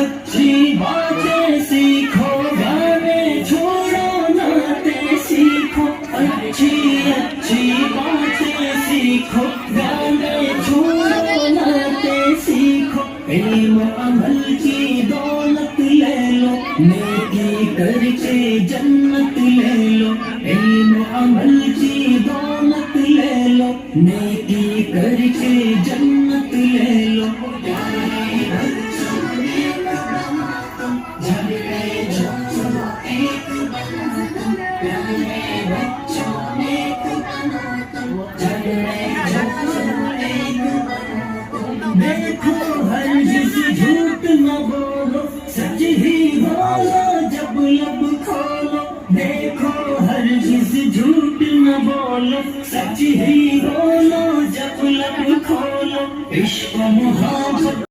अच्छी बातें सीखो, गाने छोड़ो नाते सीखो। अच्छी अच्छी बातें सीखो, गाने छोड़ो नाते सीखो। इल्म अमल की दौलत ले लो, नेकी करके जन्नत ले लो। इल्म अमल की दौलत ले लो, नेकी करके जन्नत ले लो। देखो हरगिज़ झूठ न बोलो, सच ही बोलो जब लब खोलो। देखो हरगिज़ झूठ न बोलो, सच ही बोलो जब लब खोलो। इश्क मोहब्बत